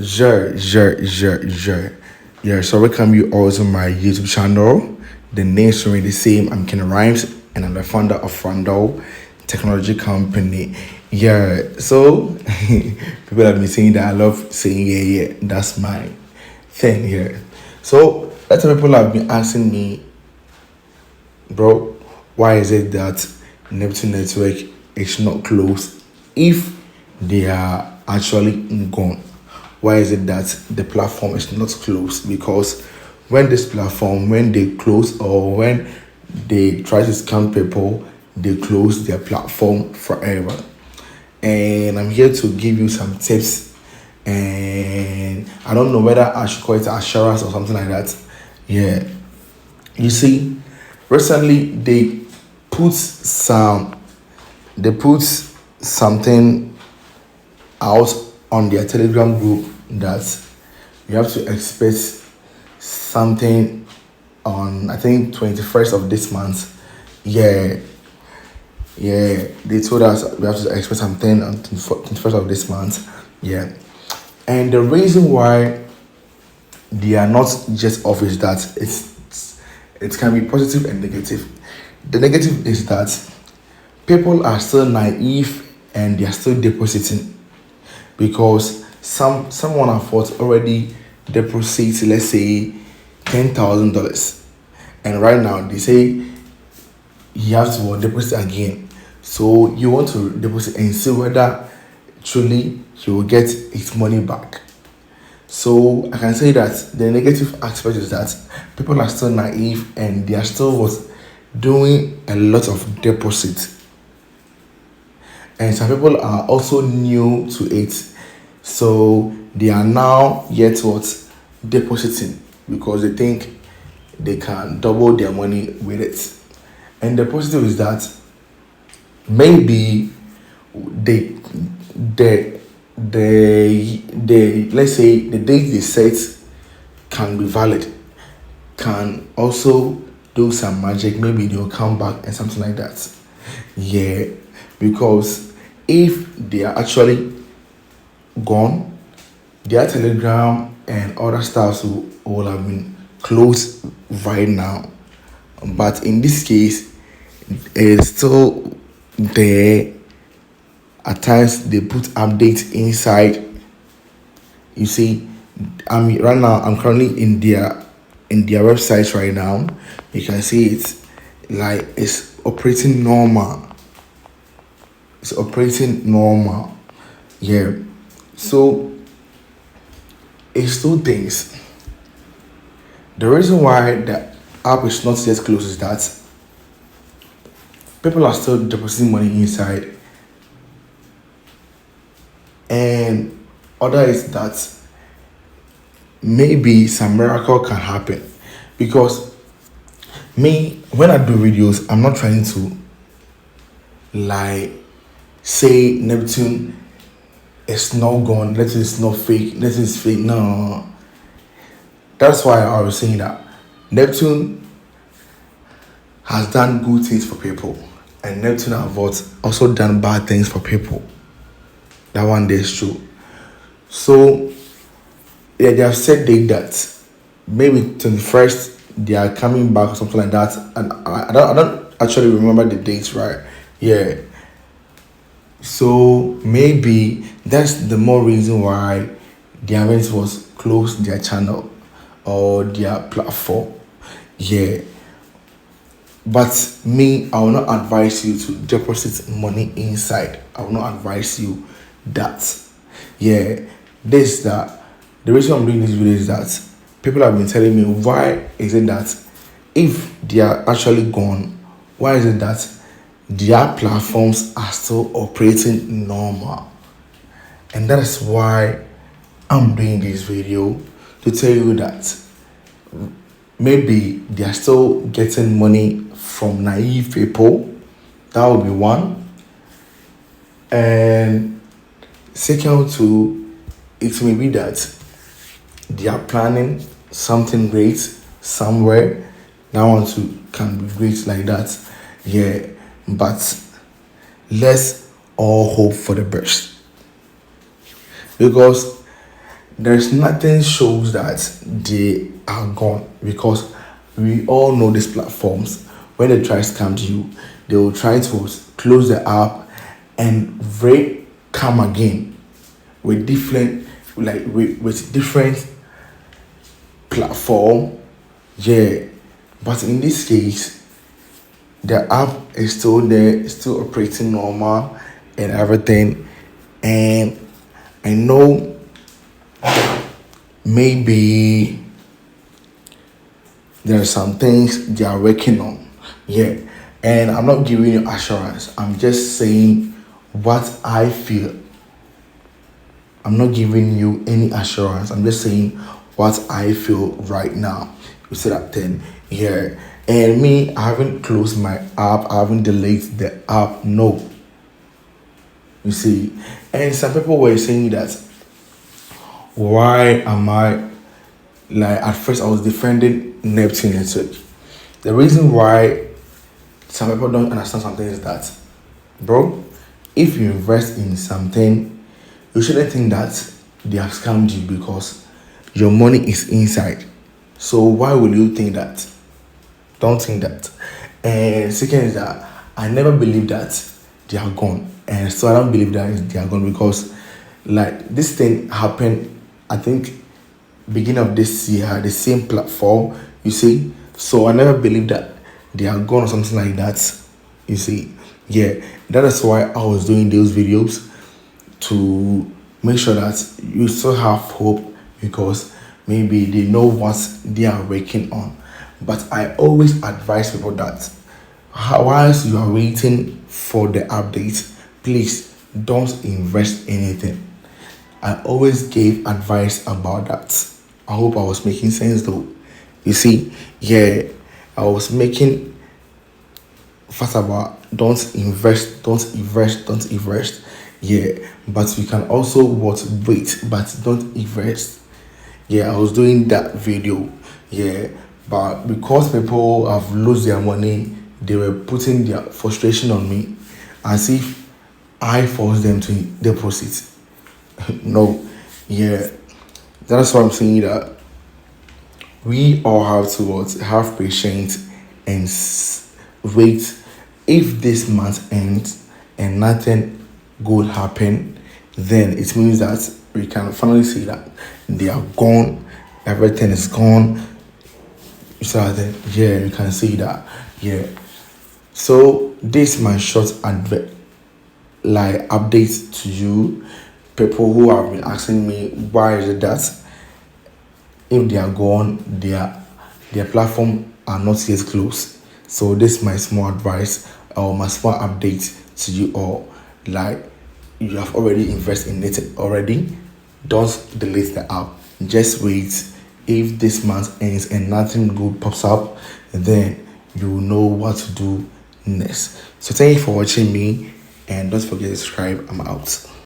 Sure. Yeah, so welcome you all to my YouTube channel. The name's remain the same. I'm Ken Rhymes and I'm the founder of Rundel Technology Company. Yeah, so people have been saying that I love saying yeah. That's my thing here. So lots of people have been asking me, bro, why is it that Neptune Network is not closed if they are actually gone? Why is it that the platform is not closed? Because when they close or when they try to scam people, they close their platform forever. And I'm here to give you some tips. And I don't know whether I should call it assurance or something like that. Yeah, you see, recently they put something out on their Telegram group that you have to expect something on, I think, 21st of this month. Yeah, they told us we have to expect something on 21st of this month. Yeah, and the reason why they are not just off is that it can be positive and negative. The negative is that people are still naive and they are still depositing because someone afford already deposit, let's say, $10,000, and right now they say you have to deposit again. So you want to deposit and see whether truly he will get his money back. So I can say that the negative aspect is that people are still naive and they are still doing a lot of deposit. And some people are also new to it. So they are now yet depositing because they think they can double their money with it. And the positive is that maybe they let's say the date they set can be valid, can also do some magic. Maybe they'll come back and something like that. Yeah, because if they are actually gone, their Telegram and other stuff will have been closed right now. But in this case, it's still there. At times they put updates inside. You see, right now I'm currently in their website right now. You can see it's like it's operating normal. It's operating normal. Yeah. So it's two things. The reason why the app is not yet closed is that people are still depositing money inside. And other is that maybe some miracle can happen. Because me, when I do videos, I'm not trying to like say Neptune is not gone, Neptune is not fake, Neptune is fake. No. That's why I was saying that Neptune has done good things for people. And Neptune have also done bad things for people. That one day is true. So yeah, they have said that maybe 21st they are coming back or something like that. And I don't actually remember the dates, right? Yeah. So maybe that's the more reason why the event was closed their channel or their platform. Yeah. But me, I will not advise you to deposit money inside. I will not advise you that. Yeah, the reason I'm doing this video is that people have been telling me, why is it that if they are actually gone, why is it that their platforms are still operating normal? And that is why I'm doing this video, to tell you that maybe they are still getting money from naive people. That would be one. And second, it may be that they are planning something great somewhere. That one too can be great like that. Yeah, but let's all hope for the best. Because there's nothing shows that they are gone, because we all know these platforms. When they try to scam you, they will try to close the app and come again with different, with different platform. Yeah, but in this case, the app is still there, still operating normal and everything. And I know maybe there are some things they are working on. Yeah, and I'm not giving you assurance, I'm just saying what I feel. I'm not giving you any assurance, I'm just saying what I feel right now. You said that thing here. And me, I haven't closed my app, I haven't deleted the app. No. You see, and some people were saying that why am I, like, at first I was defending Neptune Network. The reason why some people don't understand something is that, bro, if you invest in something, you shouldn't think that they have scammed you because your money is inside. So why will you think that? Don't think that. And second is that I never believed that they are gone. And so I don't believe that they are gone because, like, this thing happened, I think, beginning of this year, the same platform, you see. So I never believed that they are gone or something like that, you see. Yeah, that is why I was doing those videos, to make sure that you still have hope, because maybe they know what they are working on. But I always advise people that whilst you are waiting for the update, please don't invest anything. I always gave advice about that. I hope I was making sense though. You see, yeah, I was making first about don't invest, don't invest. Yeah, but you can also wait, but don't invest. Yeah, I was doing that video. Yeah, but because people have lost their money, they were putting their frustration on me as if I forced them to deposit. No, yeah, that's why I'm saying that we all have to have patience and wait. If this month ends and nothing good happen, then it means that we can finally see that they are gone, everything is gone. So then, yeah, you can see that. Yeah, so this is my short update to you people who have been asking me why is it that if they are gone, their platform are not yet closed. So this is my small advice or my small update to you all. Like, you have already invested in it already, don't delete the app. Just wait. If this month ends and nothing good pops up, then you will know what to do next. So thank you for watching me, and don't forget to subscribe. I'm out.